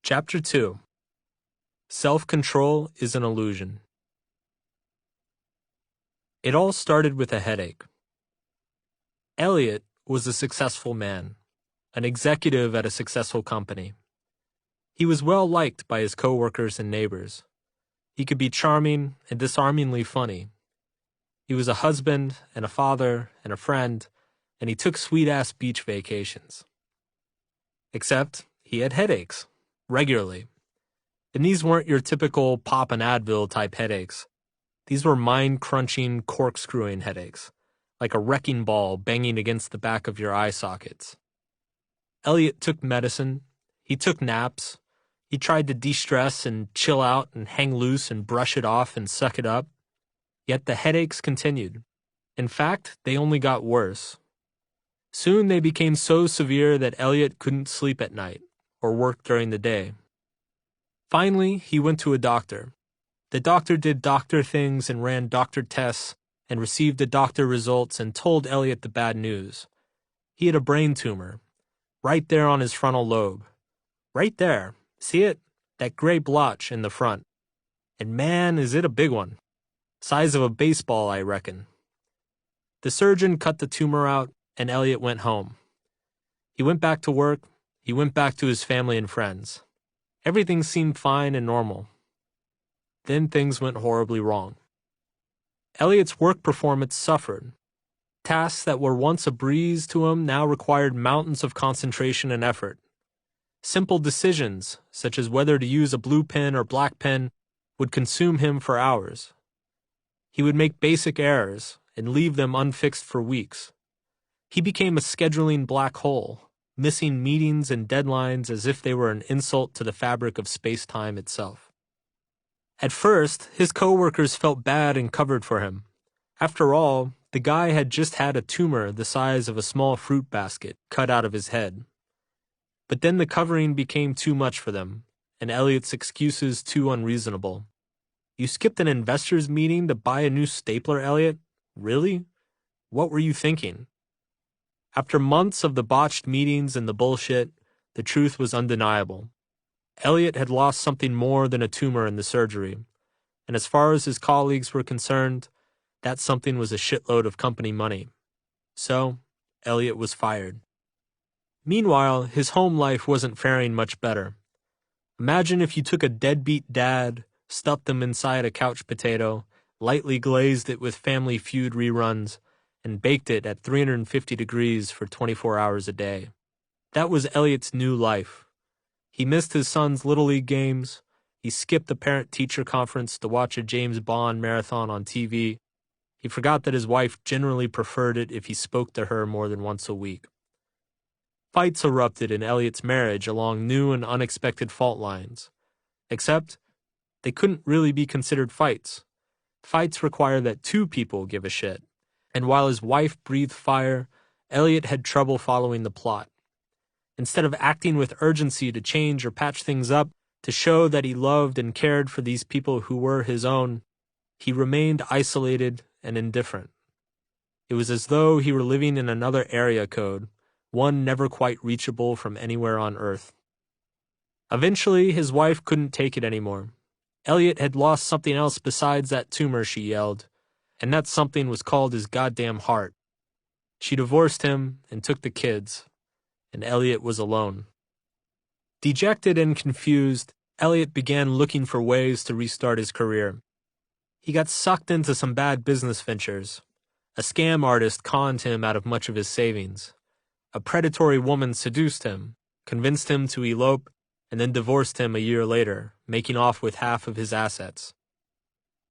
Chapter 2. Self-control is an illusion. It all started with a headache. Elliot was a successful man, an executive at a successful company. He was well liked by his coworkers and neighbors. He could be charming and disarmingly funny. He was a husband and a father and a friend, and he took sweet-ass beach vacations. Except he had headaches, regularly. And these weren't your typical pop and Advil type headaches. These were mind-crunching, corkscrewing headaches, like a wrecking ball banging against the back of your eye sockets. Elliot took medicine, he took naps, he tried to de-stress and chill out and hang loose and brush it off and suck it up. Yet the headaches continued. In fact, they only got worse. Soon they became so severe that Elliot couldn't sleep at night or work during the day. Finally, he went to a doctor. The doctor did doctor things and ran doctor tests and received the doctor results and told Elliot the bad news. He had a brain tumor, right there on his frontal lobe. Right there. See it? That gray blotch in the front. And man, is it a big one. Size of a baseball, I reckon. The surgeon cut the tumor out, and Elliot went home. He went back to work. He went back to his family and friends. Everything seemed fine and normal. Then things went horribly wrong. Elliot's work performance suffered. Tasks that were once a breeze to him now required mountains of concentration and effort. Simple decisions, such as whether to use a blue pen or black pen, would consume him for hours. He would make basic errors and leave them unfixed for weeks. He became a scheduling black hole, missing meetings and deadlines as if they were an insult to the fabric of space-time itself. At first, his coworkers felt bad and covered for him. After all, the guy had just had a tumor the size of a small fruit basket cut out of his head. But then the covering became too much for them, and Elliot's excuses too unreasonable. You skipped an investors meeting to buy a new stapler, Elliot? Really? What were you thinking? After months of the botched meetings and the bullshit, the truth was undeniable. Elliot had lost something more than a tumor in the surgery, and as far as his colleagues were concerned, that something was a shitload of company money. So, Elliot was fired. Meanwhile, his home life wasn't faring much better. Imagine if you took a deadbeat dad, stuffed him inside a couch potato, lightly glazed it with Family Feud reruns, and baked it at 350 degrees for 24 hours a day. That was Elliot's new life. He missed his son's Little League games. He skipped the parent-teacher conference to watch a James Bond marathon on TV. He forgot that his wife generally preferred it if he spoke to her more than once a week. Fights erupted in Elliot's marriage along new and unexpected fault lines. Except, they couldn't really be considered fights. Fights require that two people give a shit. And while his wife breathed fire, Elliot had trouble following the plot. Instead of acting with urgency to change or patch things up, to show that he loved and cared for these people who were his own, he remained isolated and indifferent. It was as though he were living in another area code, one never quite reachable from anywhere on Earth. Eventually, his wife couldn't take it anymore. Elliot had lost something else besides that tumor, she yelled, and that something was called his goddamn heart. She divorced him and took the kids, and Elliot was alone. Dejected and confused, Elliot began looking for ways to restart his career. He got sucked into some bad business ventures. A scam artist conned him out of much of his savings. A predatory woman seduced him, convinced him to elope, and then divorced him a year later, making off with half of his assets.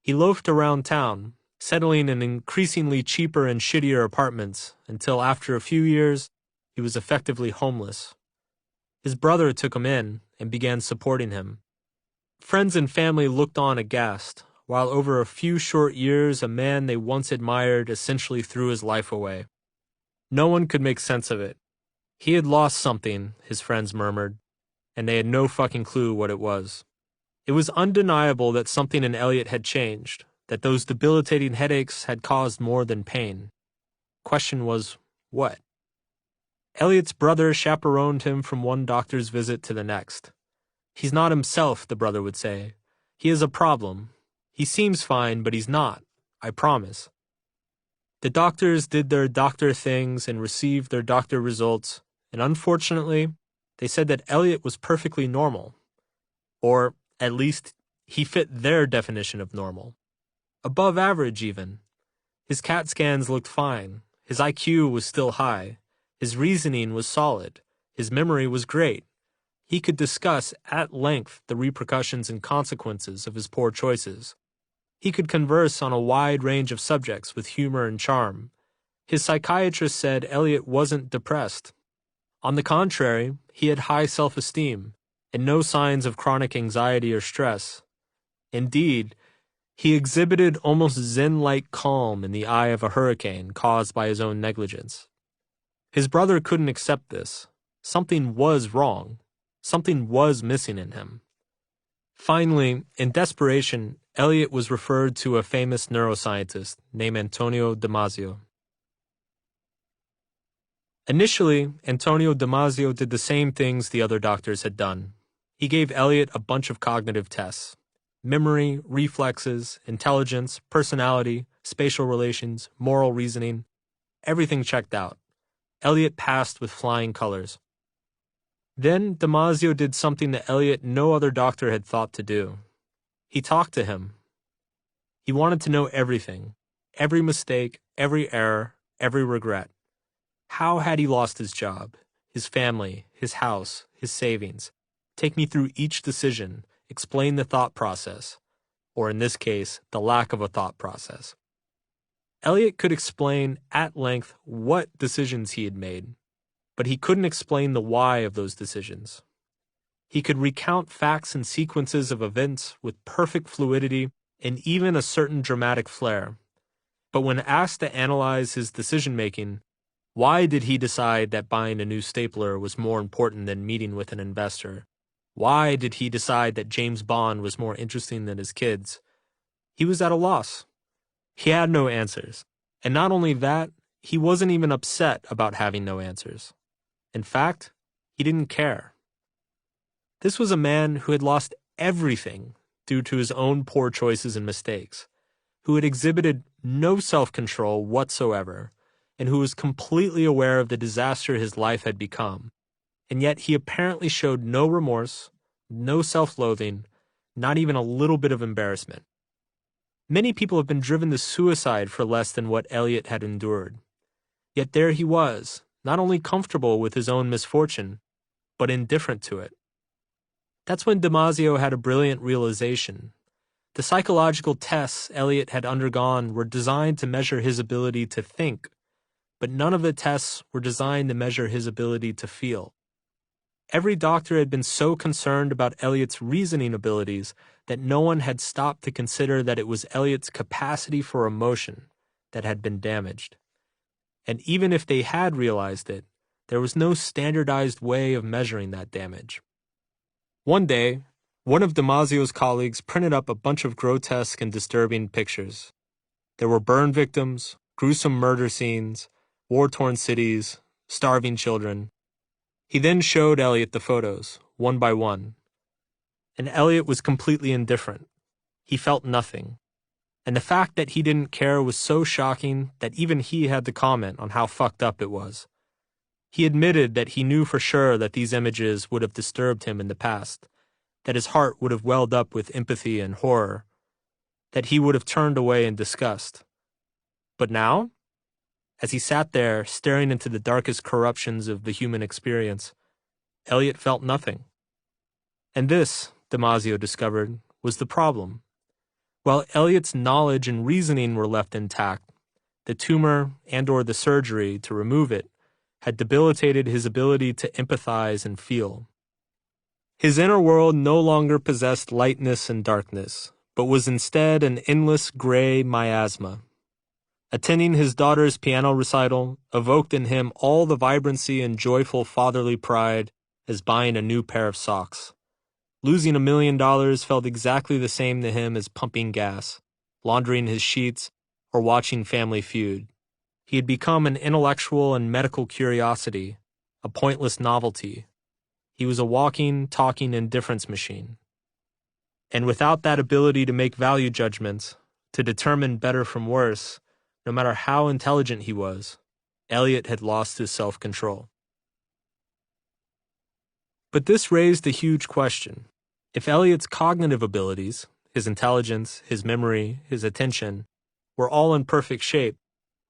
He loafed around town, settling in increasingly cheaper and shittier apartments, until after a few years, he was effectively homeless. His brother took him in and began supporting him. Friends and family looked on aghast, while over a few short years a man they once admired essentially threw his life away. No one could make sense of it. He had lost something, his friends murmured, and they had no fucking clue what it was. It was undeniable that something in Elliot had changed, that those debilitating headaches had caused more than pain. Question was, what? Elliot's brother chaperoned him from one doctor's visit to the next. He's not himself, the brother would say. He has a problem. He seems fine, but he's not. I promise. The doctors did their doctor things and received their doctor results, and unfortunately, they said that Elliot was perfectly normal. Or, at least, he fit their definition of normal. Above average, even. His CAT scans looked fine. His IQ was still high. His reasoning was solid. His memory was great. He could discuss at length the repercussions and consequences of his poor choices. He could converse on a wide range of subjects with humor and charm. His psychiatrist said Elliot wasn't depressed. On the contrary, he had high self-esteem and no signs of chronic anxiety or stress. Indeed, he exhibited almost zen-like calm in the eye of a hurricane caused by his own negligence. His brother couldn't accept this. Something was wrong. Something was missing in him. Finally, in desperation, Elliot was referred to a famous neuroscientist named Antonio Damasio. Initially, Antonio Damasio did the same things the other doctors had done. He gave Elliot a bunch of cognitive tests: memory, reflexes, intelligence, personality, spatial relations, moral reasoning. Everything checked out. Elliot passed with flying colors. Then Damasio did something that Elliot no other doctor had thought to do. He talked to him. He wanted to know everything, every mistake, every error, every regret. How had he lost his job, his family, his house, his savings? Take me through each decision, explain the thought process, or in this case, the lack of a thought process. Elliot could explain at length what decisions he had made, but he couldn't explain the why of those decisions. He could recount facts and sequences of events with perfect fluidity and even a certain dramatic flair. But when asked to analyze his decision-making, why did he decide that buying a new stapler was more important than meeting with an investor? Why did he decide that James Bond was more interesting than his kids? He was at a loss. He had no answers. And not only that, he wasn't even upset about having no answers. In fact, he didn't care. This was a man who had lost everything due to his own poor choices and mistakes, who had exhibited no self-control whatsoever, and who was completely aware of the disaster his life had become. And yet he apparently showed no remorse, no self-loathing, not even a little bit of embarrassment. Many people have been driven to suicide for less than what Elliot had endured. Yet there he was, not only comfortable with his own misfortune, but indifferent to it. That's when Damasio had a brilliant realization. The psychological tests Elliot had undergone were designed to measure his ability to think, but none of the tests were designed to measure his ability to feel. Every doctor had been so concerned about Elliot's reasoning abilities that no one had stopped to consider that it was Elliot's capacity for emotion that had been damaged. And even if they had realized it, there was no standardized way of measuring that damage. One day, one of Damasio's colleagues printed up a bunch of grotesque and disturbing pictures. There were burn victims, gruesome murder scenes, war-torn cities, starving children. He then showed Elliot the photos, one by one. And Elliot was completely indifferent. He felt nothing. And the fact that he didn't care was so shocking that even he had to comment on how fucked up it was. He admitted that he knew for sure that these images would have disturbed him in the past, that his heart would have welled up with empathy and horror, that he would have turned away in disgust. But now, as he sat there staring into the darkest corruptions of the human experience, Elliot felt nothing. And this, Damasio discovered, was the problem. While Elliot's knowledge and reasoning were left intact, the tumor and/or the surgery to remove it had debilitated his ability to empathize and feel. His inner world no longer possessed lightness and darkness, but was instead an endless gray miasma. Attending his daughter's piano recital evoked in him all the vibrancy and joyful fatherly pride as buying a new pair of socks. Losing $1 million felt exactly the same to him as pumping gas, laundering his sheets, or watching Family Feud. He had become an intellectual and medical curiosity, a pointless novelty. He was a walking, talking indifference machine. And without that ability to make value judgments, to determine better from worse, no matter how intelligent he was, Eliot had lost his self-control. But this raised a huge question. If Eliot's cognitive abilities, his intelligence, his memory, his attention, were all in perfect shape,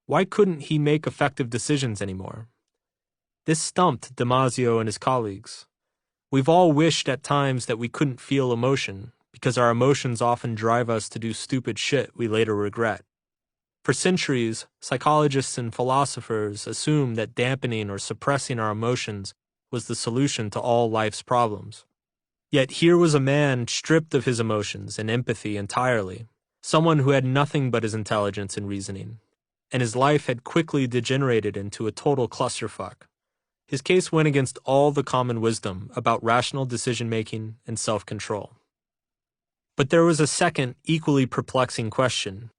why couldn't he make effective decisions anymore? This stumped Damasio and his colleagues. We've all wished at times that we couldn't feel emotion, because our emotions often drive us to do stupid shit we later regret. For centuries, psychologists and philosophers assumed that dampening or suppressing our emotions was the solution to all life's problems. Yet here was a man stripped of his emotions and empathy entirely, someone who had nothing but his intelligence and reasoning, and his life had quickly degenerated into a total clusterfuck. His case went against all the common wisdom about rational decision-making and self-control. But there was a second, equally perplexing question.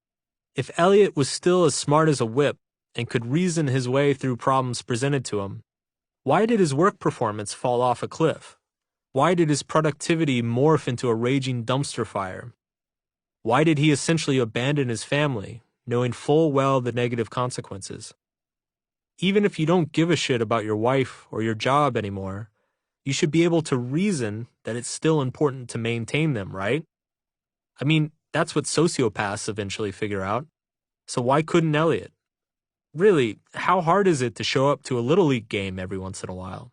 If Eliot was still as smart as a whip and could reason his way through problems presented to him, why did his work performance fall off a cliff? Why did his productivity morph into a raging dumpster fire? Why did he essentially abandon his family, knowing full well the negative consequences? Even if you don't give a shit about your wife or your job anymore, you should be able to reason that it's still important to maintain them, right? I mean, that's what sociopaths eventually figure out. So why couldn't Eliot? Really, how hard is it to show up to a Little League game every once in a while?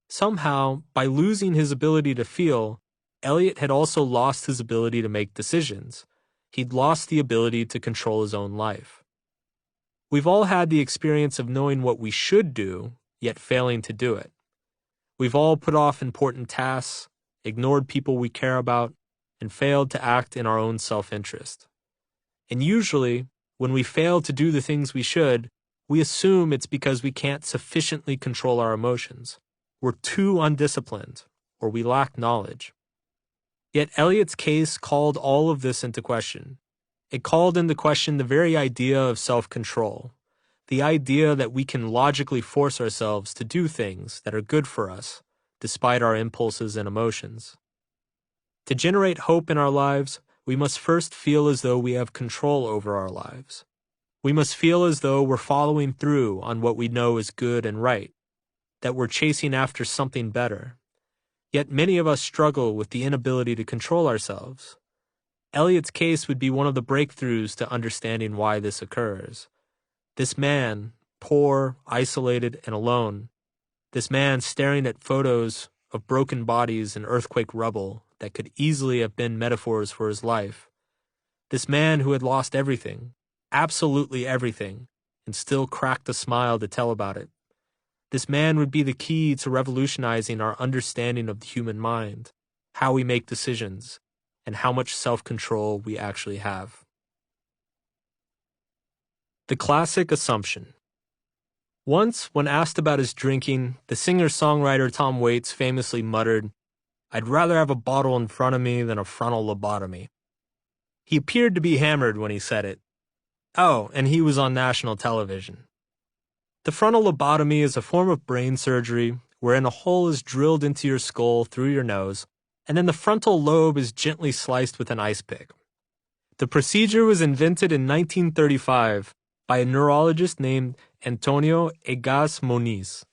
Somehow, by losing his ability to feel, Eliot had also lost his ability to make decisions. He'd lost the ability to control his own life. We've all had the experience of knowing what we should do, yet failing to do it. We've all put off important tasks, ignored people we care about, and failed to act in our own self-interest. And usually, when we fail to do the things we should, we assume it's because we can't sufficiently control our emotions. We're too undisciplined, or we lack knowledge. Yet Eliot's case called all of this into question. It called into question the very idea of self-control, the idea that we can logically force ourselves to do things that are good for us, despite our impulses and emotions. To generate hope in our lives, we must first feel as though we have control over our lives. We must feel as though we're following through on what we know is good and right, that we're chasing after something better. Yet many of us struggle with the inability to control ourselves. Eliot's case would be one of the breakthroughs to understanding why this occurs. This man, poor, isolated, and alone, this man staring at photos of broken bodies and earthquake rubble that could easily have been metaphors for his life, this man who had lost everything, absolutely everything, and still cracked a smile to tell about it. This man would be the key to revolutionizing our understanding of the human mind, how we make decisions, and how much self-control we actually have. The classic assumption. Once, when asked about his drinking, the singer-songwriter Tom Waits famously muttered, "I'd rather have a bottle in front of me than a frontal lobotomy." He appeared to be hammered when he said it. Oh, and he was on national television. The frontal lobotomy is a form of brain surgery wherein a hole is drilled into your skull through your nose, and then the frontal lobe is gently sliced with an ice pick. The procedure was invented in 1935 by a neurologist named Antonio Egas Moniz.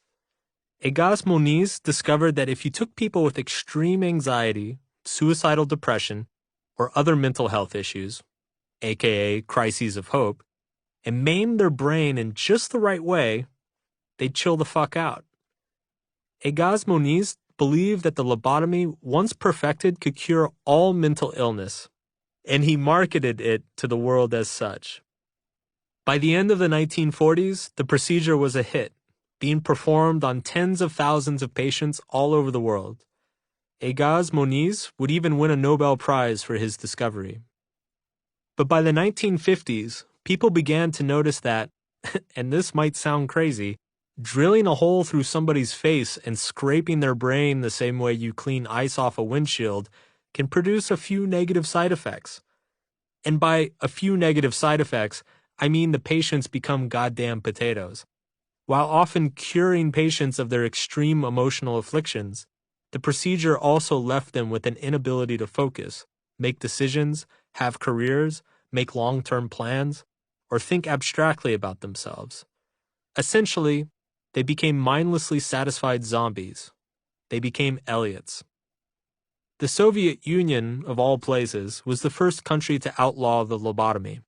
Egas Moniz discovered that if you took people with extreme anxiety, suicidal depression, or other mental health issues, aka crises of hope, and maimed their brain in just the right way, they'd chill the fuck out. Egas Moniz believed that the lobotomy, once perfected, could cure all mental illness, and he marketed it to the world as such. By the end of the 1940s, the procedure was a hit, being performed on tens of thousands of patients all over the world. Egas Moniz would even win a Nobel Prize for his discovery. But by the 1950s, people began to notice that, and this might sound crazy, drilling a hole through somebody's face and scraping their brain the same way you clean ice off a windshield can produce a few negative side effects. And by a few negative side effects, I mean the patients become goddamn potatoes. While often curing patients of their extreme emotional afflictions, The procedure also left them with an inability to focus, make decisions, have careers, make long-term plans, or think abstractly about themselves. Essentially, they became mindlessly satisfied zombies. They became Elliots. The Soviet Union, of all places, was the first country to outlaw the lobotomy.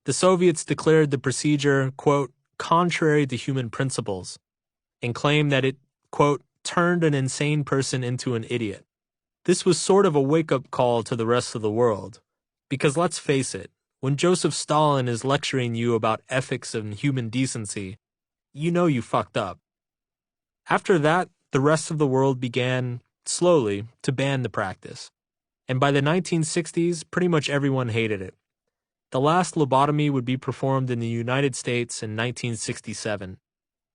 The Soviets declared the procedure, quote, contrary to human principles, and claimed that it, quote, turned an insane person into an idiot. This was sort of a wake-up call to the rest of the world. Because let's face it, when Joseph Stalin is lecturing you about ethics and human decency, you know you fucked up. After that, the rest of the world began, slowly, to ban the practice. And by the 1960s, pretty much everyone hated it. The last lobotomy would be performed in the United States in 1967,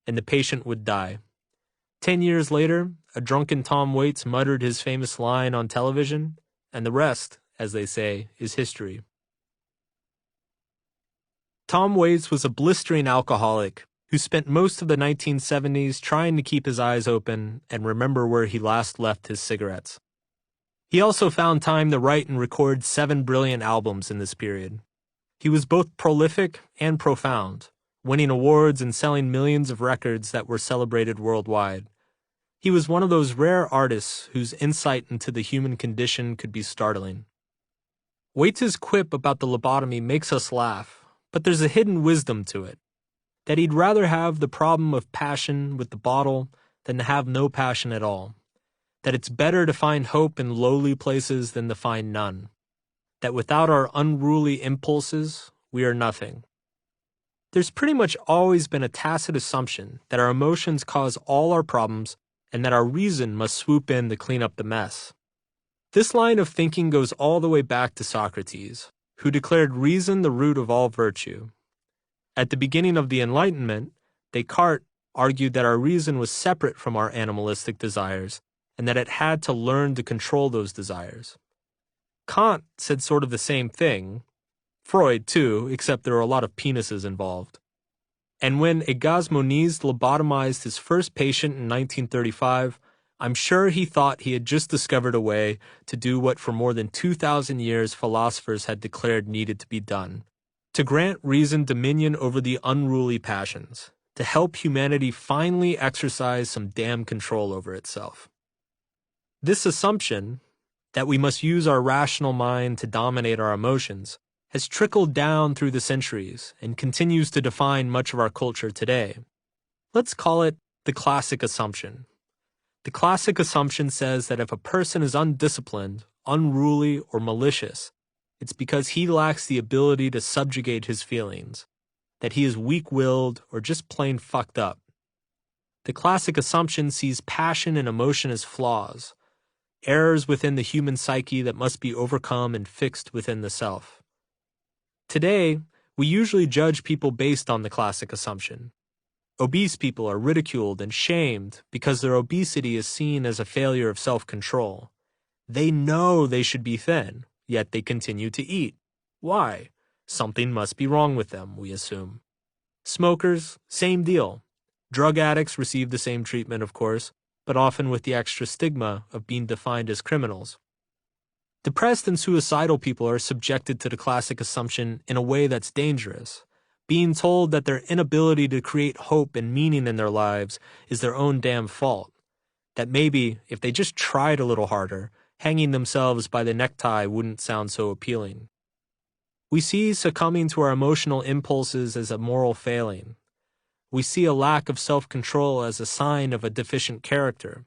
and the patient would die. 10 years later, a drunken Tom Waits muttered his famous line on television, and the rest, as they say, is history. Tom Waits was a blistering alcoholic who spent most of the 1970s trying to keep his eyes open and remember where he last left his cigarettes. He also found time to write and record 7 brilliant albums in this period. He was both prolific and profound, winning awards and selling millions of records that were celebrated worldwide. He was one of those rare artists whose insight into the human condition could be startling. Waits's quip about the lobotomy makes us laugh, but there's a hidden wisdom to it. That he'd rather have the problem of passion with the bottle than to have no passion at all. That it's better to find hope in lowly places than to find none. That without our unruly impulses, we are nothing. There's pretty much always been a tacit assumption that our emotions cause all our problems and that our reason must swoop in to clean up the mess. This line of thinking goes all the way back to Socrates, who declared reason the root of all virtue. At the beginning of the Enlightenment, Descartes argued that our reason was separate from our animalistic desires and that it had to learn to control those desires. Kant said sort of the same thing. Freud, too, except there are a lot of penises involved. And when Egas Moniz lobotomized his first patient in 1935, I'm sure he thought he had just discovered a way to do what for more than 2,000 years philosophers had declared needed to be done. To grant reason dominion over the unruly passions, to help humanity finally exercise some damn control over itself. This assumption, that we must use our rational mind to dominate our emotions, has trickled down through the centuries and continues to define much of our culture today. Let's call it the classic assumption. The classic assumption says that if a person is undisciplined, unruly, or malicious, it's because he lacks the ability to subjugate his feelings, that he is weak-willed or just plain fucked up. The classic assumption sees passion and emotion as flaws, errors within the human psyche that must be overcome and fixed within the self. Today, we usually judge people based on the classic assumption. Obese people are ridiculed and shamed because their obesity is seen as a failure of self-control. They know they should be thin, yet they continue to eat. Why? Something must be wrong with them, we assume. Smokers, same deal. Drug addicts receive the same treatment, of course, but often with the extra stigma of being defined as criminals. Depressed and suicidal people are subjected to the classic assumption in a way that's dangerous, being told that their inability to create hope and meaning in their lives is their own damn fault, that maybe, if they just tried a little harder, hanging themselves by the necktie wouldn't sound so appealing. We see succumbing to our emotional impulses as a moral failing. We see a lack of self-control as a sign of a deficient character.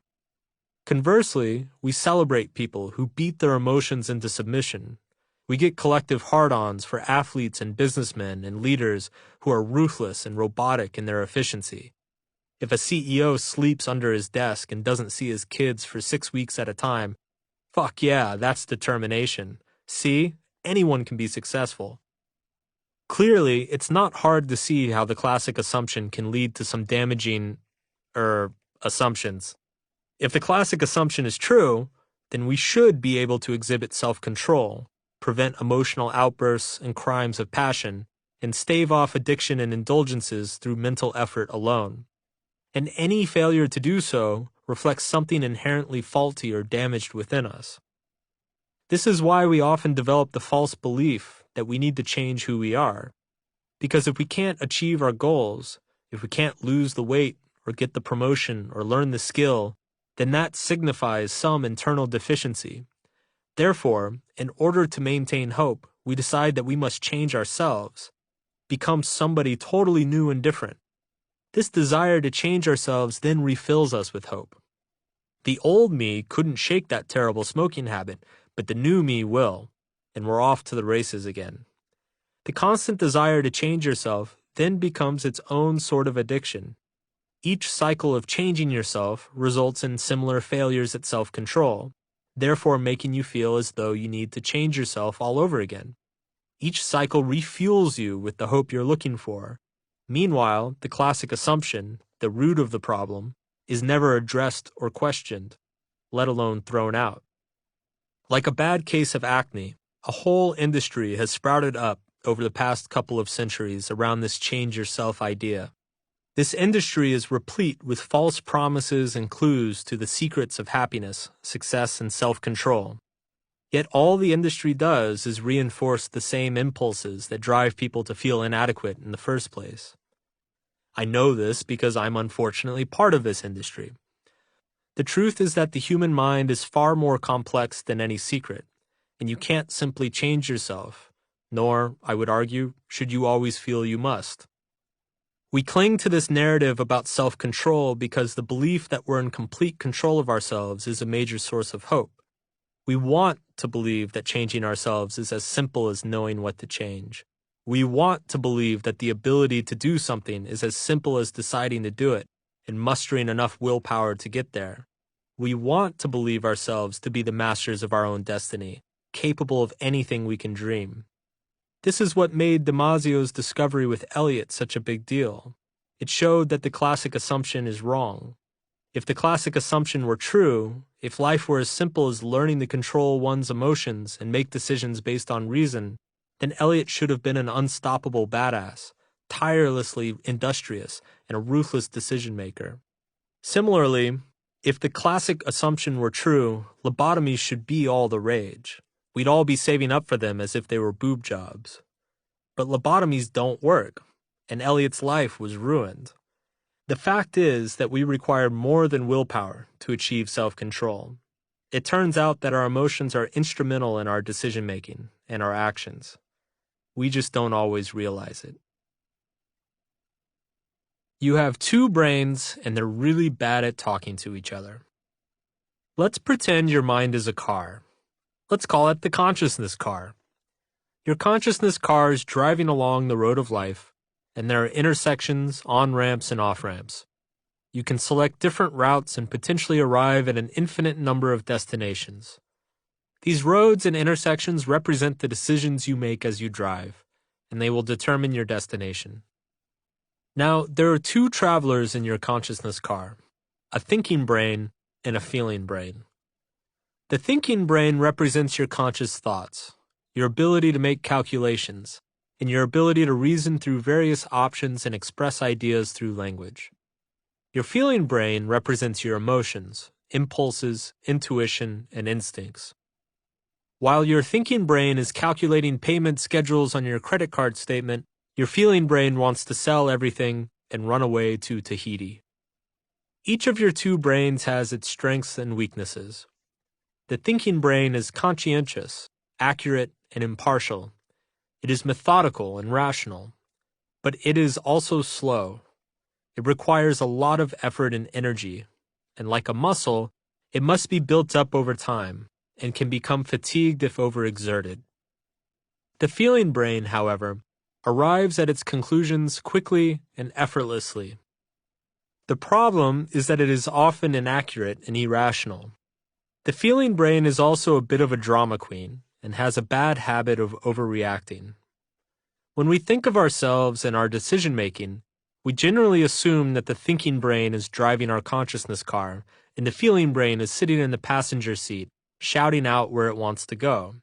Conversely, we celebrate people who beat their emotions into submission. We get collective hard-ons for athletes and businessmen and leaders who are ruthless and robotic in their efficiency. If a CEO sleeps under his desk and doesn't see his kids for 6 weeks at a time, fuck yeah, that's determination. See, anyone can be successful. Clearly, it's not hard to see how the classic assumption can lead to some damaging, assumptions. If the classic assumption is true, then we should be able to exhibit self-control, prevent emotional outbursts and crimes of passion, and stave off addiction and indulgences through mental effort alone. And any failure to do so reflects something inherently faulty or damaged within us. This is why we often develop the false belief that we need to change who we are. Because if we can't achieve our goals, if we can't lose the weight or get the promotion or learn the skill, then that signifies some internal deficiency. Therefore, in order to maintain hope, we decide that we must change ourselves, become somebody totally new and different. This desire to change ourselves then refills us with hope. The old me couldn't shake that terrible smoking habit, but the new me will, and we're off to the races again. The constant desire to change yourself then becomes its own sort of addiction. Each cycle of changing yourself results in similar failures at self-control, therefore making you feel as though you need to change yourself all over again. Each cycle refuels you with the hope you're looking for. Meanwhile, the classic assumption, the root of the problem, is never addressed or questioned, let alone thrown out. Like a bad case of acne, a whole industry has sprouted up over the past couple of centuries around this change yourself idea. This industry is replete with false promises and clues to the secrets of happiness, success, and self-control. Yet all the industry does is reinforce the same impulses that drive people to feel inadequate in the first place. I know this because I'm unfortunately part of this industry. The truth is that the human mind is far more complex than any secret, and you can't simply change yourself, nor, I would argue, should you always feel you must. We cling to this narrative about self-control because the belief that we're in complete control of ourselves is a major source of hope. We want to believe that changing ourselves is as simple as knowing what to change. We want to believe that the ability to do something is as simple as deciding to do it and mustering enough willpower to get there. We want to believe ourselves to be the masters of our own destiny, capable of anything we can dream. This is what made Damasio's discovery with Eliot such a big deal. It showed that the classic assumption is wrong. If the classic assumption were true, if life were as simple as learning to control one's emotions and make decisions based on reason, then Eliot should have been an unstoppable badass, tirelessly industrious, and a ruthless decision-maker. Similarly, if the classic assumption were true, lobotomies should be all the rage. We'd all be saving up for them as if they were boob jobs. But lobotomies don't work, and Eliot's life was ruined. The fact is that we require more than willpower to achieve self-control. It turns out that our emotions are instrumental in our decision-making and our actions. We just don't always realize it. You have two brains, and they're really bad at talking to each other. Let's pretend your mind is a car. Let's call it the consciousness car. Your consciousness car is driving along the road of life, and there are intersections, on-ramps, and off-ramps. You can select different routes and potentially arrive at an infinite number of destinations. These roads and intersections represent the decisions you make as you drive, and they will determine your destination. Now, there are two travelers in your consciousness car, a thinking brain and a feeling brain. The thinking brain represents your conscious thoughts, your ability to make calculations, and your ability to reason through various options and express ideas through language. Your feeling brain represents your emotions, impulses, intuition, and instincts. While your thinking brain is calculating payment schedules on your credit card statement, your feeling brain wants to sell everything and run away to Tahiti. Each of your two brains has its strengths and weaknesses. The thinking brain is conscientious, accurate, and impartial. It is methodical and rational, but it is also slow. It requires a lot of effort and energy, and like a muscle, it must be built up over time and can become fatigued if overexerted. The feeling brain, however, arrives at its conclusions quickly and effortlessly. The problem is that it is often inaccurate and irrational. The feeling brain is also a bit of a drama queen and has a bad habit of overreacting. When we think of ourselves and our decision-making, we generally assume that the thinking brain is driving our consciousness car and the feeling brain is sitting in the passenger seat, shouting out where it wants to go.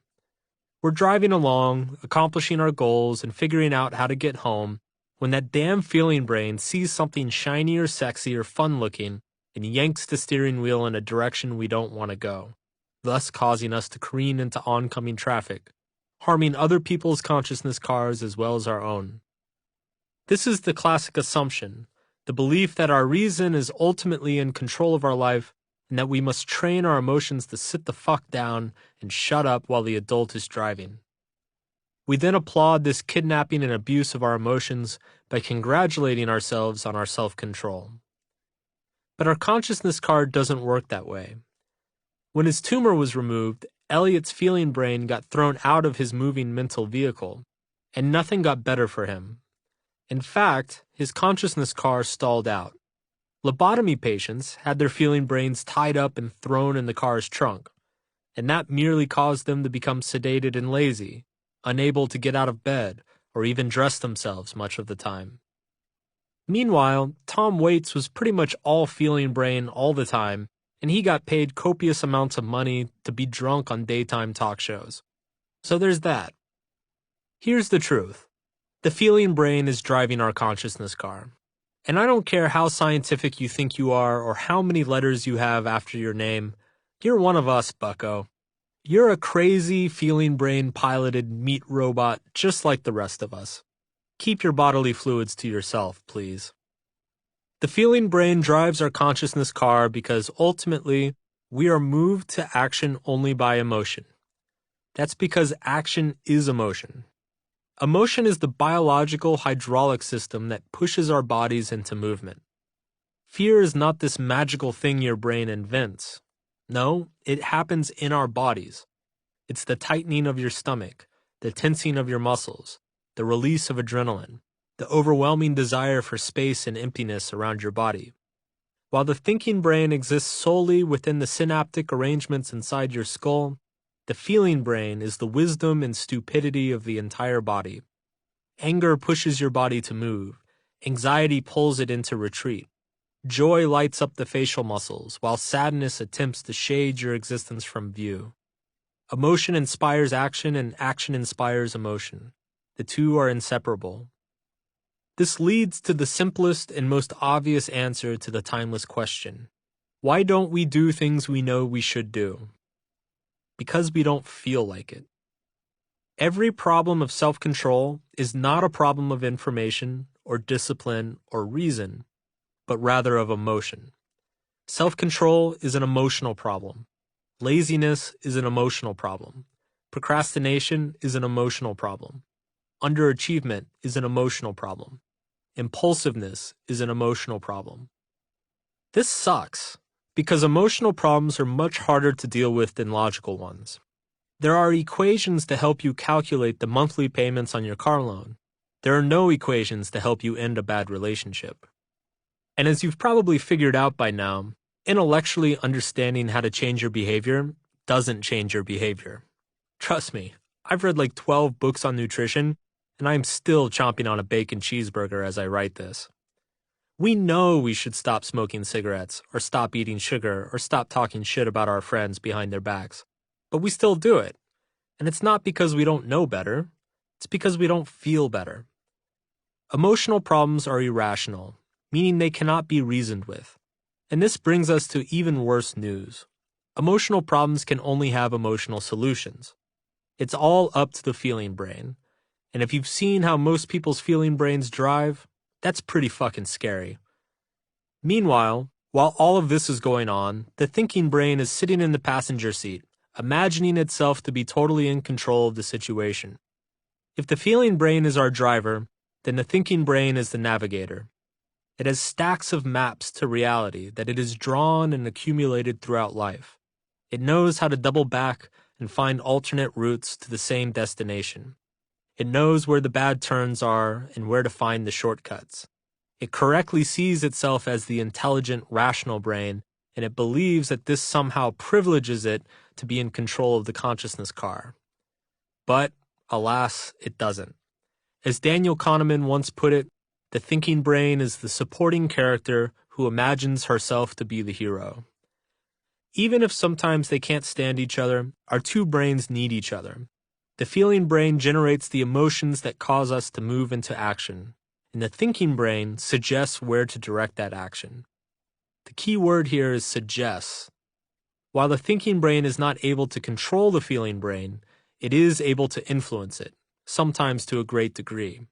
We're driving along, accomplishing our goals and figuring out how to get home when that damn feeling brain sees something shiny or sexy or fun-looking and yanks the steering wheel in a direction we don't want to go, thus causing us to careen into oncoming traffic, harming other people's consciousness cars as well as our own. This is the classic assumption, the belief that our reason is ultimately in control of our life and that we must train our emotions to sit the fuck down and shut up while the adult is driving. We then applaud this kidnapping and abuse of our emotions by congratulating ourselves on our self-control. But our consciousness card doesn't work that way. When his tumor was removed, Elliot's feeling brain got thrown out of his moving mental vehicle, and nothing got better for him. In fact, his consciousness car stalled out. Lobotomy patients had their feeling brains tied up and thrown in the car's trunk, and that merely caused them to become sedated and lazy, unable to get out of bed or even dress themselves much of the time. Meanwhile, Tom Waits was pretty much all feeling brain all the time, and he got paid copious amounts of money to be drunk on daytime talk shows. So there's that. Here's the truth. The feeling brain is driving our consciousness car. And I don't care how scientific you think you are or how many letters you have after your name, you're one of us, bucko. You're a crazy, feeling brain piloted meat robot just like the rest of us. Keep your bodily fluids to yourself, please. The feeling brain drives our consciousness car because ultimately we are moved to action only by emotion. That's because action is emotion. Emotion is the biological hydraulic system that pushes our bodies into movement. Fear is not this magical thing your brain invents. No, it happens in our bodies. It's the tightening of your stomach, the tensing of your muscles, the release of adrenaline, the overwhelming desire for space and emptiness around your body. While the thinking brain exists solely within the synaptic arrangements inside your skull, the feeling brain is the wisdom and stupidity of the entire body. Anger pushes your body to move. Anxiety pulls it into retreat. Joy lights up the facial muscles, while sadness attempts to shade your existence from view. Emotion inspires action, and action inspires emotion. The two are inseparable. This leads to the simplest and most obvious answer to the timeless question. Why don't we do things we know we should do? Because we don't feel like it. Every problem of self-control is not a problem of information or discipline or reason, but rather of emotion. Self-control is an emotional problem. Laziness is an emotional problem. Procrastination is an emotional problem. Underachievement is an emotional problem. Impulsiveness is an emotional problem. This sucks, because emotional problems are much harder to deal with than logical ones. There are equations to help you calculate the monthly payments on your car loan. There are no equations to help you end a bad relationship. And as you've probably figured out by now, intellectually understanding how to change your behavior doesn't change your behavior. Trust me, I've read like 12 books on nutrition, and I'm still chomping on a bacon cheeseburger as I write this. We know we should stop smoking cigarettes, or stop eating sugar, or stop talking shit about our friends behind their backs. But we still do it. And it's not because we don't know better. It's because we don't feel better. Emotional problems are irrational, meaning they cannot be reasoned with. And this brings us to even worse news. Emotional problems can only have emotional solutions. It's all up to the feeling brain. And if you've seen how most people's feeling brains drive, that's pretty fucking scary. Meanwhile, while all of this is going on, the thinking brain is sitting in the passenger seat, imagining itself to be totally in control of the situation. If the feeling brain is our driver, then the thinking brain is the navigator. It has stacks of maps to reality that it has drawn and accumulated throughout life. It knows how to double back and find alternate routes to the same destination. It knows where the bad turns are and where to find the shortcuts. It correctly sees itself as the intelligent, rational brain, and it believes that this somehow privileges it to be in control of the consciousness car. But, alas, it doesn't. As Daniel Kahneman once put it, the thinking brain is the supporting character who imagines herself to be the hero. Even if sometimes they can't stand each other, our two brains need each other. The feeling brain generates the emotions that cause us to move into action, and the thinking brain suggests where to direct that action. The key word here is suggests. While the thinking brain is not able to control the feeling brain, it is able to influence it, sometimes to a great degree.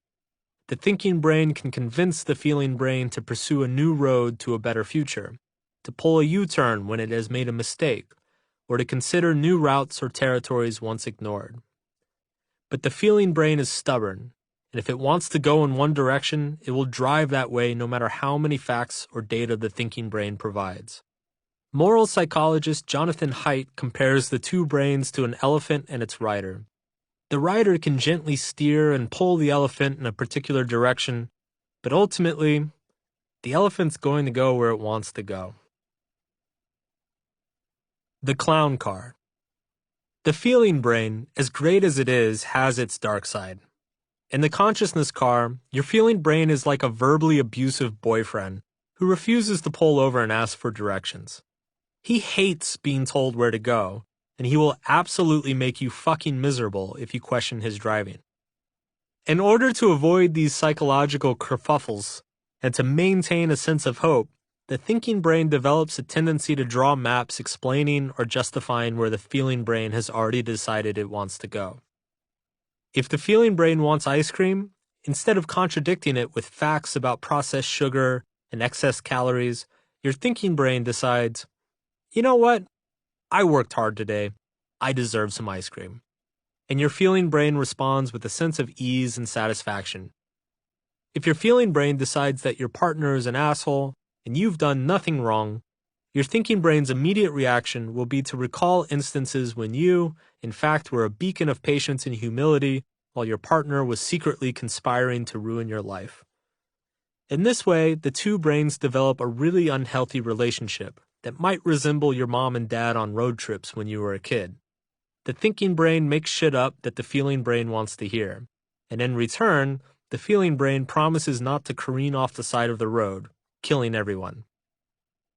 The thinking brain can convince the feeling brain to pursue a new road to a better future, to pull a U-turn when it has made a mistake, or to consider new routes or territories once ignored. But the feeling brain is stubborn, and if it wants to go in one direction, it will drive that way no matter how many facts or data the thinking brain provides. Moral psychologist Jonathan Haidt compares the two brains to an elephant and its rider. The rider can gently steer and pull the elephant in a particular direction, but ultimately, the elephant's going to go where it wants to go. The clown car. The feeling brain, as great as it is, has its dark side. In the consciousness car, your feeling brain is like a verbally abusive boyfriend who refuses to pull over and ask for directions. He hates being told where to go, and he will absolutely make you fucking miserable if you question his driving. In order to avoid these psychological kerfuffles and to maintain a sense of hope, the thinking brain develops a tendency to draw maps explaining or justifying where the feeling brain has already decided it wants to go. If the feeling brain wants ice cream, instead of contradicting it with facts about processed sugar and excess calories, your thinking brain decides, you know what? I worked hard today. I deserve some ice cream. And your feeling brain responds with a sense of ease and satisfaction. If your feeling brain decides that your partner is an asshole and you've done nothing wrong, your thinking brain's immediate reaction will be to recall instances when you, in fact, were a beacon of patience and humility while your partner was secretly conspiring to ruin your life. In this way, the two brains develop a really unhealthy relationship that might resemble your mom and dad on road trips when you were a kid. The thinking brain makes shit up that the feeling brain wants to hear, and in return, the feeling brain promises not to careen off the side of the road, killing everyone.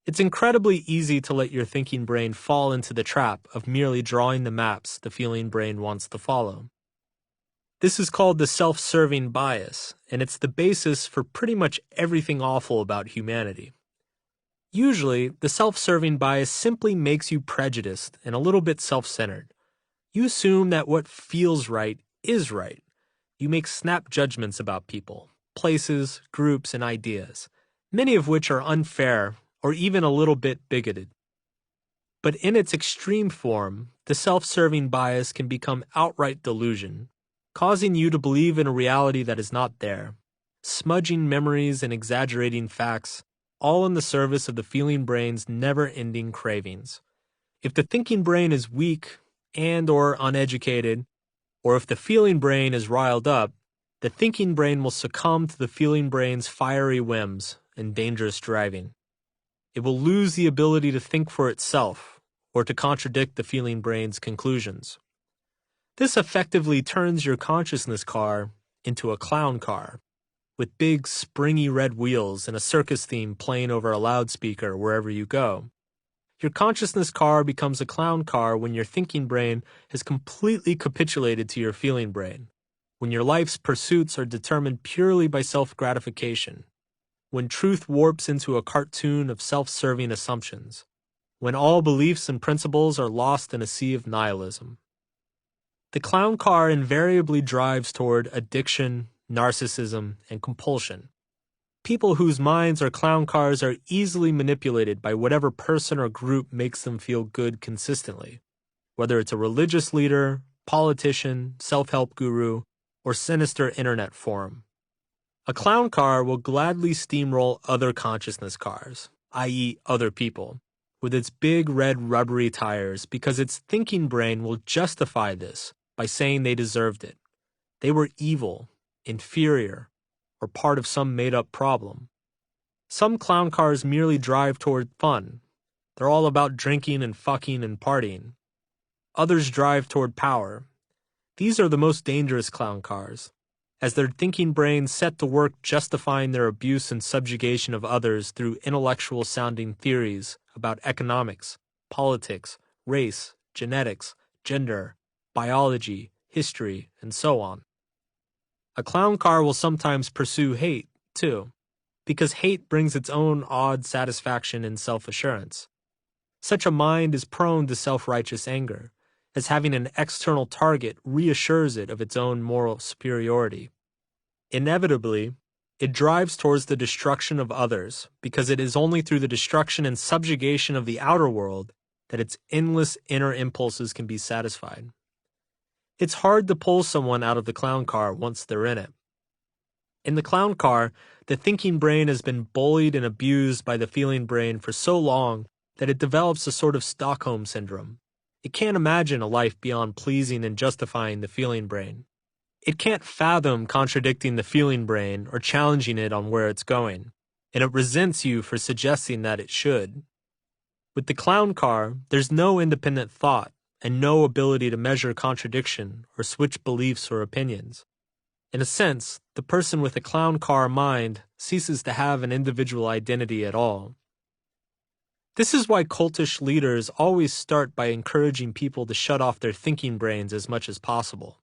It's incredibly easy to let your thinking brain fall into the trap of merely drawing the maps the feeling brain wants to follow. This is called the self-serving bias, and it's the basis for pretty much everything awful about humanity. Usually, the self-serving bias simply makes you prejudiced and a little bit self-centered. You assume that what feels right is right. You make snap judgments about people, places, groups, and ideas, many of which are unfair or even a little bit bigoted. But in its extreme form, the self-serving bias can become outright delusion, causing you to believe in a reality that is not there, smudging memories and exaggerating facts, all in the service of the feeling brain's never-ending cravings. If the thinking brain is weak and or uneducated, or if the feeling brain is riled up, the thinking brain will succumb to the feeling brain's fiery whims and dangerous driving. It will lose the ability to think for itself or to contradict the feeling brain's conclusions. This effectively turns your consciousness car into a clown car, with big, springy red wheels and a circus theme playing over a loudspeaker wherever you go. Your consciousness car becomes a clown car when your thinking brain has completely capitulated to your feeling brain, when your life's pursuits are determined purely by self-gratification, when truth warps into a cartoon of self-serving assumptions, when all beliefs and principles are lost in a sea of nihilism. The clown car invariably drives toward addiction, narcissism, and compulsion. People whose minds are clown cars are easily manipulated by whatever person or group makes them feel good consistently, whether it's a religious leader, politician, self-help guru, or sinister internet forum. A clown car will gladly steamroll other consciousness cars, i.e. other people, with its big red rubbery tires because its thinking brain will justify this by saying they deserved it. They were evil, inferior, or part of some made-up problem. Some clown cars merely drive toward fun. They're all about drinking and fucking and partying. Others drive toward power. These are the most dangerous clown cars, as their thinking brains set to work justifying their abuse and subjugation of others through intellectual-sounding theories about economics, politics, race, genetics, gender, biology, history, and so on. A clown car will sometimes pursue hate, too. because hate brings its own odd satisfaction in self-assurance. Such a mind is prone to self-righteous anger, as having an external target reassures it of its own moral superiority. Inevitably, it drives towards the destruction of others, because it is only through the destruction and subjugation of the outer world that its endless inner impulses can be satisfied. It's hard to pull someone out of the clown car once they're in it. In the clown car, the thinking brain has been bullied and abused by the feeling brain for so long that it develops a sort of Stockholm syndrome. It can't imagine a life beyond pleasing and justifying the feeling brain. It can't fathom contradicting the feeling brain or challenging it on where it's going, and it resents you for suggesting that it should. With the clown car, there's no independent thought and no ability to measure contradiction or switch beliefs or opinions. In a sense, the person with a clown car mind ceases to have an individual identity at all. This is why cultish leaders always start by encouraging people to shut off their thinking brains as much as possible.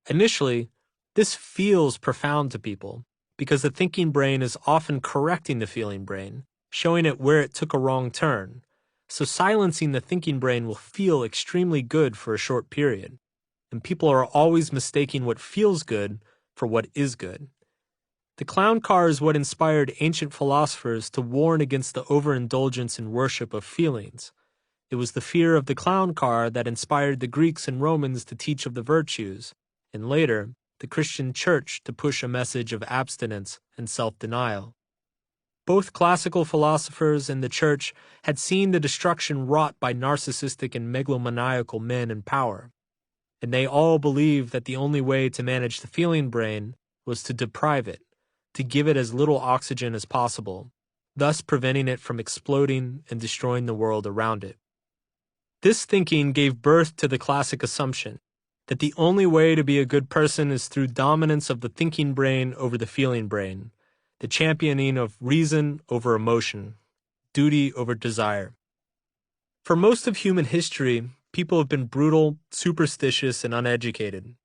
Initially, this feels profound to people because the thinking brain is often correcting the feeling brain, showing it where it took a wrong turn. So silencing the thinking brain will feel extremely good for a short period, and people are always mistaking what feels good for what is good. The clown car is what inspired ancient philosophers to warn against the overindulgence and worship of feelings. It was the fear of the clown car that inspired the Greeks and Romans to teach of the virtues, and later, the Christian Church to push a message of abstinence and self-denial. Both classical philosophers and the Church had seen the destruction wrought by narcissistic and megalomaniacal men in power, and they all believed that the only way to manage the feeling brain was to deprive it, to give it as little oxygen as possible, thus preventing it from exploding and destroying the world around it. This thinking gave birth to the classic assumption that the only way to be a good person is through dominance of the thinking brain over the feeling brain, the championing of reason over emotion, duty over desire. For most of human history, people have been brutal, superstitious, and uneducated.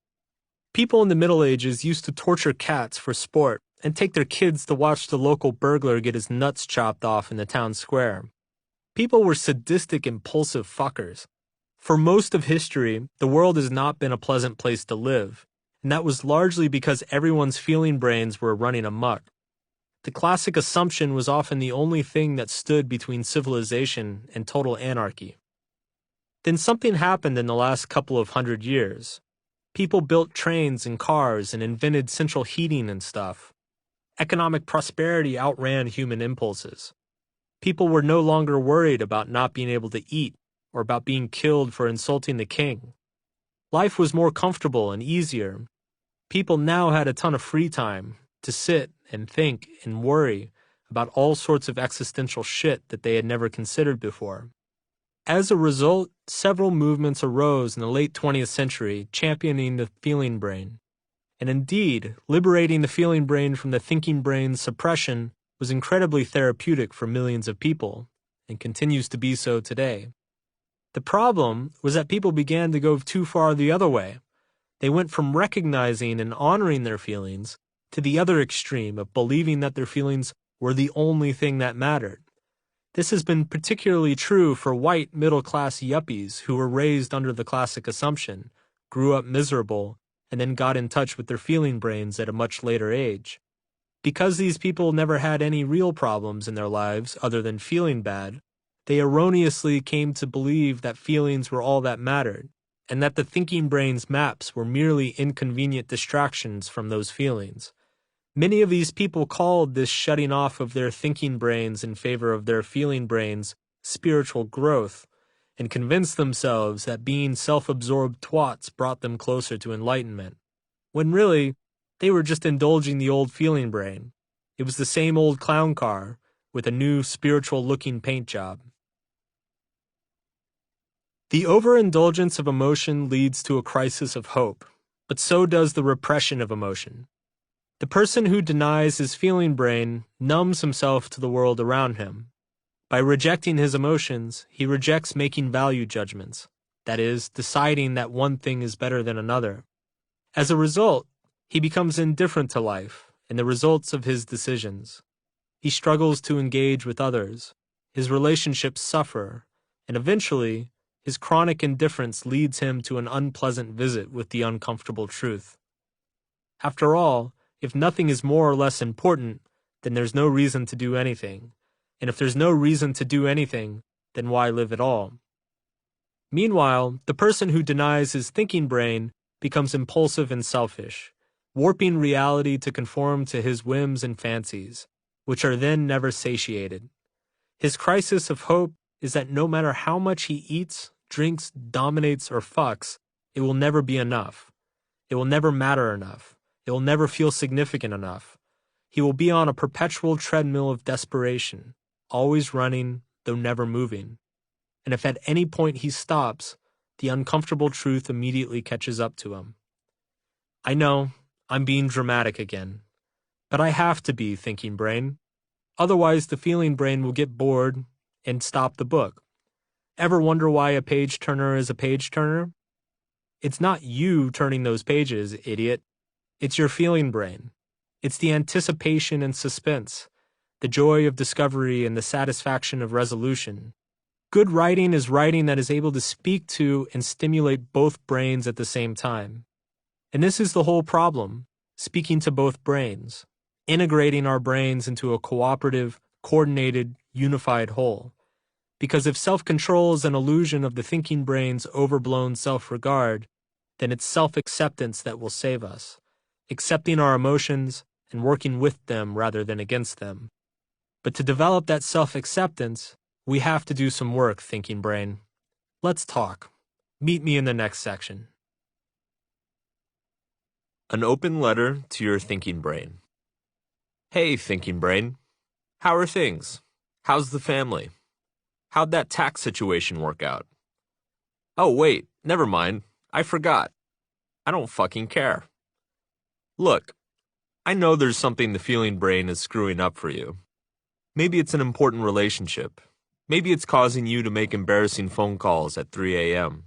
People in the Middle Ages used to torture cats for sport and take their kids to watch the local burglar get his nuts chopped off in the town square. People were sadistic, impulsive fuckers. For most of history, the world has not been a pleasant place to live, and that was largely because everyone's feeling brains were running amok. The classic assumption was often the only thing that stood between civilization and total anarchy. Then something happened in the last couple of 100 years. People built trains and cars and invented central heating and stuff. Economic prosperity outran human impulses. People were no longer worried about not being able to eat or about being killed for insulting the king. Life was more comfortable and easier. People now had a ton of free time to sit and think and worry about all sorts of existential shit that they had never considered before. As a result, several movements arose in the late 20th century championing the feeling brain. And indeed, liberating the feeling brain from the thinking brain's suppression was incredibly therapeutic for millions of people, and continues to be so today. The problem was that people began to go too far the other way. They went from recognizing and honoring their feelings to the other extreme of believing that their feelings were the only thing that mattered. This has been particularly true for white middle-class yuppies who were raised under the classic assumption, grew up miserable, and then got in touch with their feeling brains at a much later age. Because these people never had any real problems in their lives other than feeling bad, they erroneously came to believe that feelings were all that mattered, and that the thinking brain's maps were merely inconvenient distractions from those feelings. Many of these people called this shutting off of their thinking brains in favor of their feeling brains spiritual growth, and convinced themselves that being self-absorbed twats brought them closer to enlightenment, when really, they were just indulging the old feeling brain. It was the same old clown car with a new spiritual-looking paint job. The overindulgence of emotion leads to a crisis of hope, but so does the repression of emotion. The person who denies his feeling brain numbs himself to the world around him. By rejecting his emotions, he rejects making value judgments, that is, deciding that one thing is better than another. As a result, he becomes indifferent to life and the results of his decisions. He struggles to engage with others. His relationships suffer, and eventually, his chronic indifference leads him to an unpleasant visit with the uncomfortable truth. After all, if nothing is more or less important, then there's no reason to do anything. And if there's no reason to do anything, then why live at all? Meanwhile, the person who denies his thinking brain becomes impulsive and selfish, warping reality to conform to his whims and fancies, which are then never satiated. His crisis of hope is that no matter how much he eats, drinks, dominates, or fucks, it will never be enough. It will never matter enough. It will never feel significant enough. He will be on a perpetual treadmill of desperation, always running, though never moving. And if at any point he stops, the uncomfortable truth immediately catches up to him. I know, I'm being dramatic again. But I have to be, thinking brain. Otherwise, the feeling brain will get bored and stop the book. Ever wonder why a page turner is a page turner? It's not you turning those pages, idiot. It's your feeling brain. It's the anticipation and suspense, the joy of discovery and the satisfaction of resolution. Good writing is writing that is able to speak to and stimulate both brains at the same time. And this is the whole problem, speaking to both brains, integrating our brains into a cooperative, coordinated, unified whole. Because if self-control is an illusion of the thinking brain's overblown self-regard, then it's self-acceptance that will save us, accepting our emotions and working with them rather than against them. But to develop that self-acceptance, we have to do some work, thinking brain. Let's talk. Meet me in the next section. An open letter to your thinking brain. Hey, thinking brain. How are things? How's the family? How'd that tax situation work out? Oh, wait, never mind. I forgot. I don't fucking care. Look, I know there's something the feeling brain is screwing up for you. Maybe it's an important relationship. Maybe it's causing you to make embarrassing phone calls at 3 a.m.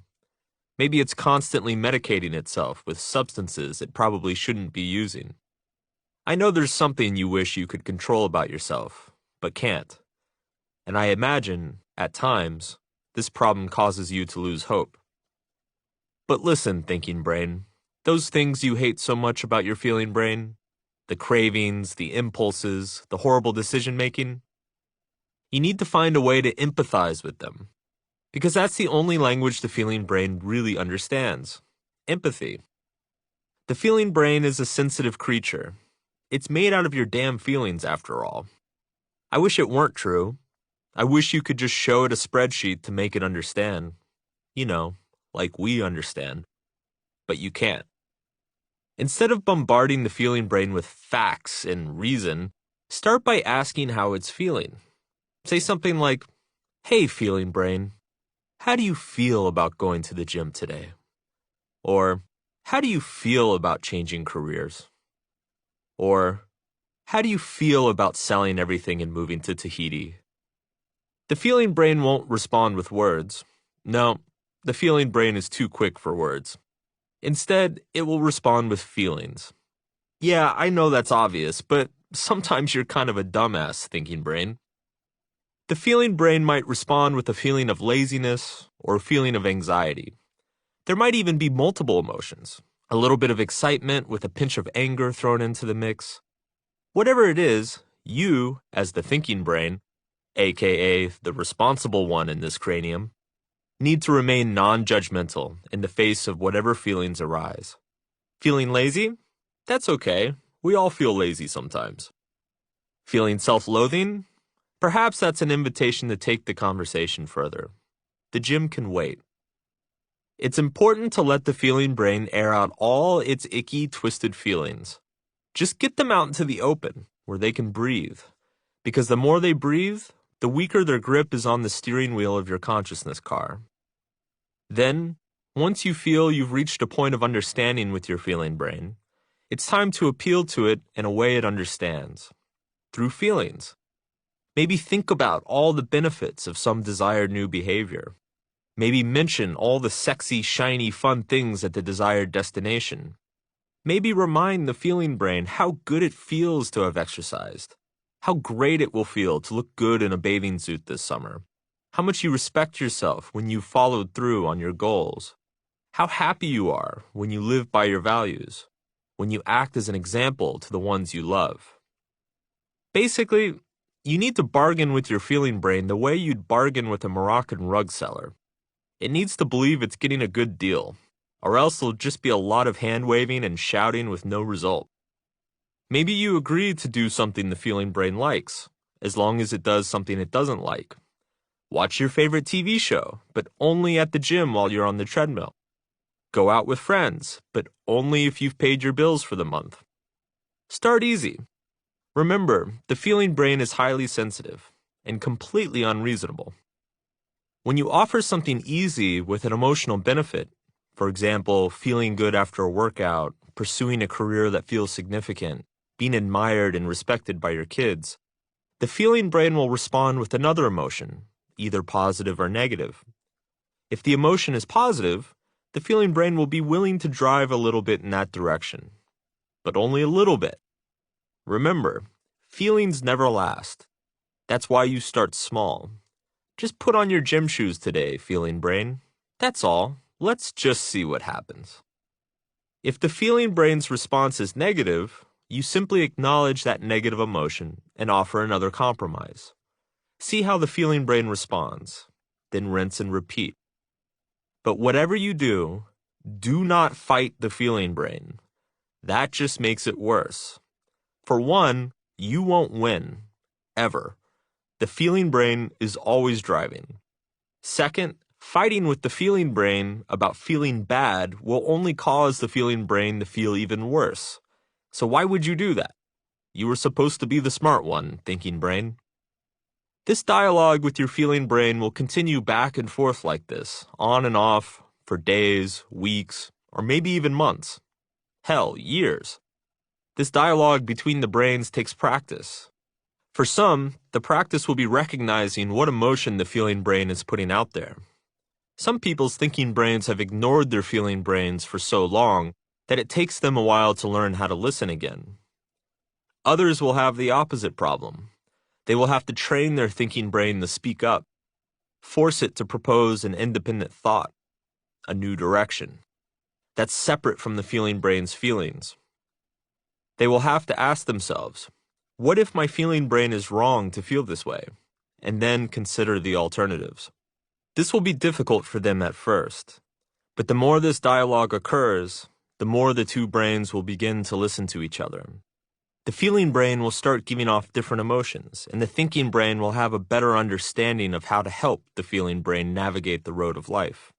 Maybe it's constantly medicating itself with substances it probably shouldn't be using. I know there's something you wish you could control about yourself, but can't. And I imagine, at times, this problem causes you to lose hope. But listen, thinking brain, those things you hate so much about your feeling brain, the cravings, the impulses, the horrible decision-making, you need to find a way to empathize with them. Because that's the only language the feeling brain really understands. Empathy. The feeling brain is a sensitive creature. It's made out of your damn feelings, after all. I wish it weren't true. I wish you could just show it a spreadsheet to make it understand. You know, like we understand. But you can't. Instead of bombarding the feeling brain with facts and reason, start by asking how it's feeling. Say something like, "Hey, feeling brain, how do you feel about going to the gym today?" Or, "How do you feel about changing careers?" Or, "How do you feel about selling everything and moving to Tahiti?" The feeling brain won't respond with words. No, the feeling brain is too quick for words. Instead, it will respond with feelings. Yeah, I know that's obvious, but sometimes you're kind of a dumbass, thinking brain. The feeling brain might respond with a feeling of laziness or a feeling of anxiety. There might even be multiple emotions, a little bit of excitement with a pinch of anger thrown into the mix. Whatever it is, you, as the thinking brain, aka the responsible one in this cranium, need to remain non-judgmental in the face of whatever feelings arise. Feeling lazy? That's okay. We all feel lazy sometimes. Feeling self-loathing? Perhaps that's an invitation to take the conversation further. The gym can wait. It's important to let the feeling brain air out all its icky, twisted feelings. Just get them out into the open, where they can breathe. Because the more they breathe, the weaker their grip is on the steering wheel of your consciousness car. Then, once you feel you've reached a point of understanding with your feeling brain, it's time to appeal to it in a way it understands. Through feelings. Maybe think about all the benefits of some desired new behavior. Maybe mention all the sexy, shiny, fun things at the desired destination. Maybe remind the feeling brain how good it feels to have exercised. How great it will feel to look good in a bathing suit this summer. How much you respect yourself when you've followed through on your goals. How happy you are when you live by your values, when you act as an example to the ones you love. Basically, you need to bargain with your feeling brain the way you'd bargain with a Moroccan rug seller. It needs to believe it's getting a good deal, or else there'll just be a lot of hand-waving and shouting with no result. Maybe you agree to do something the feeling brain likes, as long as it does something it doesn't like. Watch your favorite TV show, but only at the gym while you're on the treadmill. Go out with friends, but only if you've paid your bills for the month. Start easy. Remember, the feeling brain is highly sensitive and completely unreasonable. When you offer something easy with an emotional benefit, for example, feeling good after a workout, pursuing a career that feels significant, being admired and respected by your kids, the feeling brain will respond with another emotion, either positive or negative. If the emotion is positive, the feeling brain will be willing to drive a little bit in that direction, but only a little bit. Remember, feelings never last. That's why you start small. Just put on your gym shoes today, feeling brain. That's all. Let's just see what happens. If the feeling brain's response is negative, you simply acknowledge that negative emotion and offer another compromise. See how the feeling brain responds, then rinse and repeat. But whatever you do, do not fight the feeling brain. That just makes it worse. For one, you won't win, ever. The feeling brain is always driving. Second, fighting with the feeling brain about feeling bad will only cause the feeling brain to feel even worse. So why would you do that? You were supposed to be the smart one, thinking brain. This dialogue with your feeling brain will continue back and forth like this, on and off, for days, weeks, or maybe even months. Hell, years. This dialogue between the brains takes practice. For some, the practice will be recognizing what emotion the feeling brain is putting out there. Some people's thinking brains have ignored their feeling brains for so long that it takes them a while to learn how to listen again. Others will have the opposite problem. They will have to train their thinking brain to speak up, force it to propose an independent thought, a new direction, that's separate from the feeling brain's feelings. They will have to ask themselves, what if my feeling brain is wrong to feel this way? And then consider the alternatives. This will be difficult for them at first, but the more this dialogue occurs, the more the two brains will begin to listen to each other. The feeling brain will start giving off different emotions, and the thinking brain will have a better understanding of how to help the feeling brain navigate the road of life.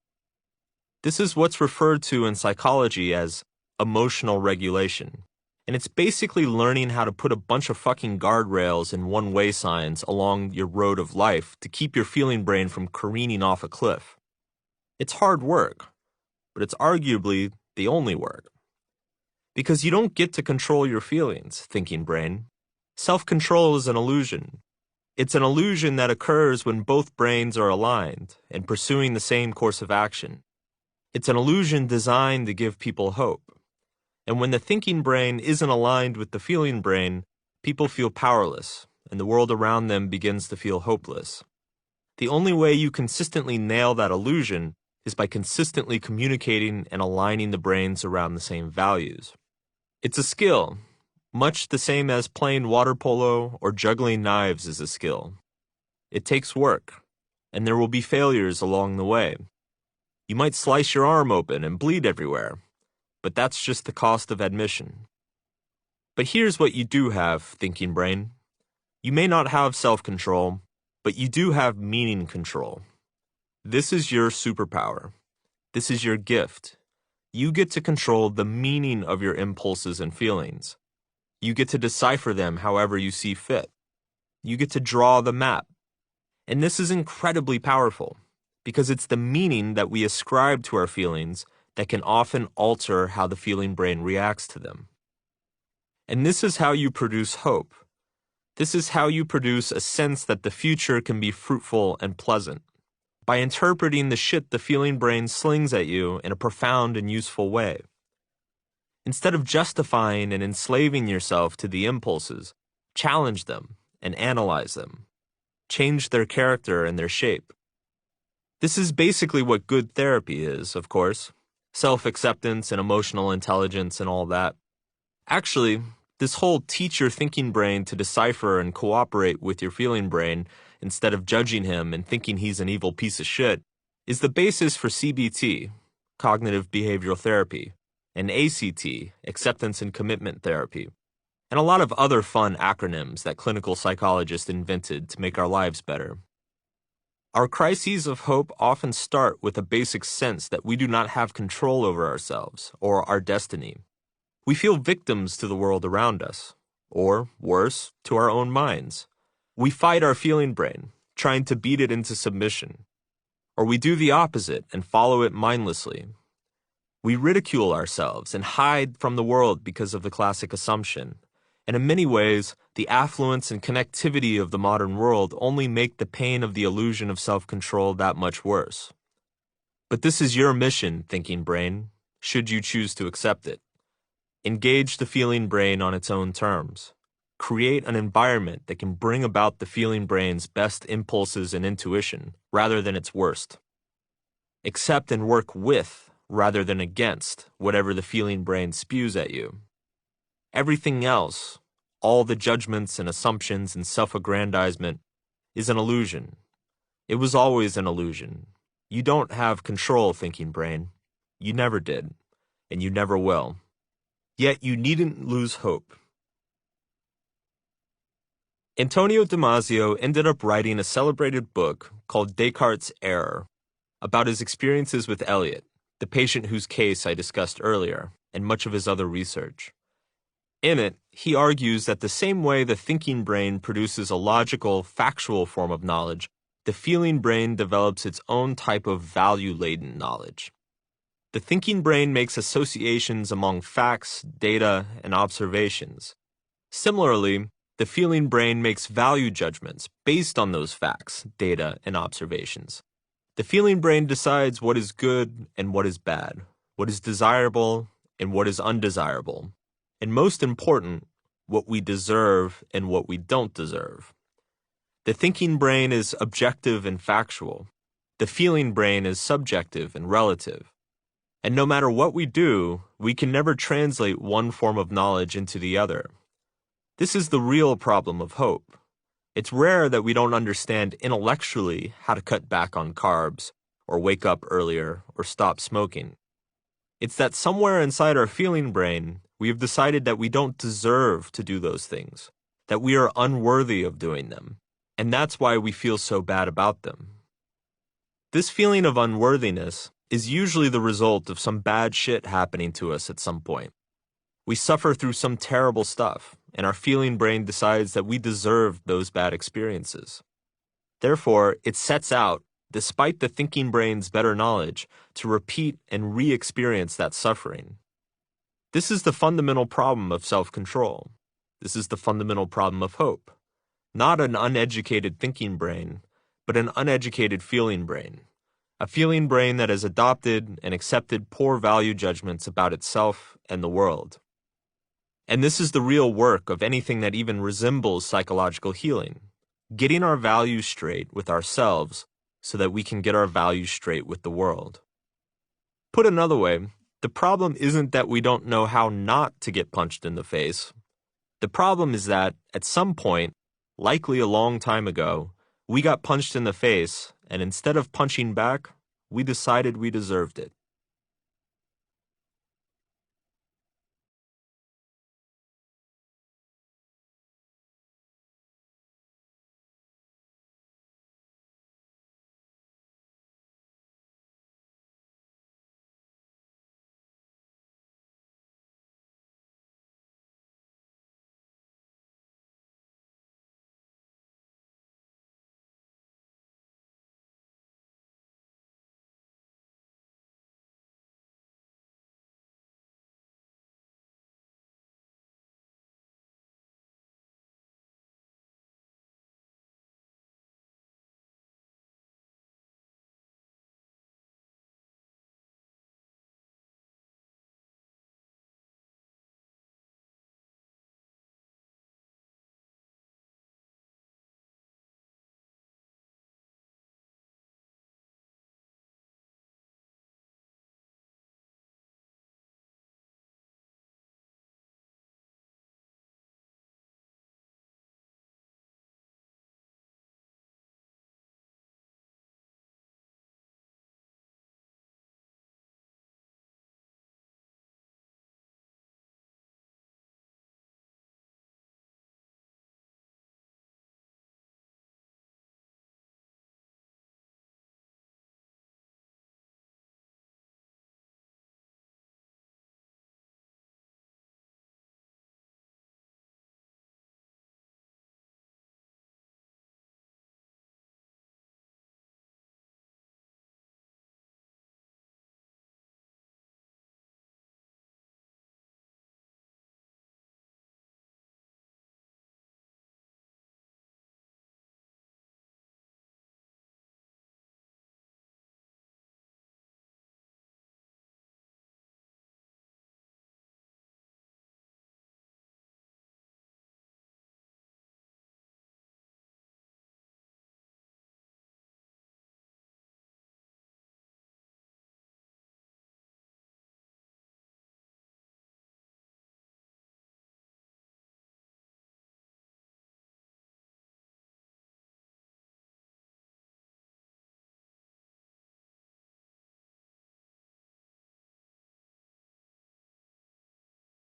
This is what's referred to in psychology as emotional regulation, and it's basically learning how to put a bunch of fucking guardrails and one-way signs along your road of life to keep your feeling brain from careening off a cliff. It's hard work, but it's arguably the only work. Because you don't get to control your feelings, thinking brain. Self-control is an illusion. It's an illusion that occurs when both brains are aligned and pursuing the same course of action. It's an illusion designed to give people hope. And when the thinking brain isn't aligned with the feeling brain, people feel powerless, and the world around them begins to feel hopeless. The only way you consistently nail that illusion is by consistently communicating and aligning the brains around the same values. It's a skill, much the same as playing water polo or juggling knives is a skill. It takes work, and there will be failures along the way. You might slice your arm open and bleed everywhere, but that's just the cost of admission. But here's what you do have, thinking brain. You may not have self-control, but you do have meaning control. This is your superpower. This is your gift. You get to control the meaning of your impulses and feelings. You get to decipher them however you see fit. You get to draw the map. And this is incredibly powerful, because it's the meaning that we ascribe to our feelings that can often alter how the feeling brain reacts to them. And this is how you produce hope. This is how you produce a sense that the future can be fruitful and pleasant. By interpreting the shit the feeling brain slings at you in a profound and useful way. Instead of justifying and enslaving yourself to the impulses, challenge them and analyze them, change their character and their shape. This is basically what good therapy is, of course. Self-acceptance and emotional intelligence and all that. Actually, this whole teach your thinking brain to decipher and cooperate with your feeling brain instead of judging him and thinking he's an evil piece of shit is the basis for CBT, cognitive behavioral therapy, and ACT, acceptance and commitment therapy, and a lot of other fun acronyms that clinical psychologists invented to make our lives better. Our crises of hope often start with a basic sense that we do not have control over ourselves or our destiny. We feel victims to the world around us, or, worse, to our own minds. We fight our feeling brain, trying to beat it into submission. Or we do the opposite and follow it mindlessly. We ridicule ourselves and hide from the world because of the classic assumption. And in many ways, the affluence and connectivity of the modern world only make the pain of the illusion of self-control that much worse. But this is your mission, thinking brain, should you choose to accept it. Engage the feeling brain on its own terms. Create an environment that can bring about the feeling brain's best impulses and intuition, rather than its worst. Accept and work with, rather than against, whatever the feeling brain spews at you. Everything else, all the judgments and assumptions and self-aggrandizement, is an illusion. It was always an illusion. You don't have control, thinking brain. You never did, and you never will. Yet you needn't lose hope. Antonio Damasio ended up writing a celebrated book called Descartes' Error about his experiences with Eliot, the patient whose case I discussed earlier, and much of his other research. In it, he argues that the same way the thinking brain produces a logical, factual form of knowledge, the feeling brain develops its own type of value-laden knowledge. The thinking brain makes associations among facts, data, and observations. Similarly, the feeling brain makes value judgments based on those facts, data, and observations. The feeling brain decides what is good and what is bad, what is desirable and what is undesirable, and most important, what we deserve and what we don't deserve. The thinking brain is objective and factual. The feeling brain is subjective and relative. And no matter what we do, we can never translate one form of knowledge into the other. This is the real problem of hope. It's rare that we don't understand intellectually how to cut back on carbs, or wake up earlier, or stop smoking. It's that somewhere inside our feeling brain, we have decided that we don't deserve to do those things, that we are unworthy of doing them, and that's why we feel so bad about them. This feeling of unworthiness is usually the result of some bad shit happening to us at some point. We suffer through some terrible stuff, and our feeling brain decides that we deserve those bad experiences. Therefore, it sets out, despite the thinking brain's better knowledge, to repeat and re-experience that suffering. This is the fundamental problem of self-control. This is the fundamental problem of hope. Not an uneducated thinking brain, but an uneducated feeling brain. A feeling brain that has adopted and accepted poor value judgments about itself and the world. And this is the real work of anything that even resembles psychological healing. Getting our values straight with ourselves so that we can get our values straight with the world. Put another way, the problem isn't that we don't know how not to get punched in the face. The problem is that, at some point, likely a long time ago, we got punched in the face, and instead of punching back, we decided we deserved it.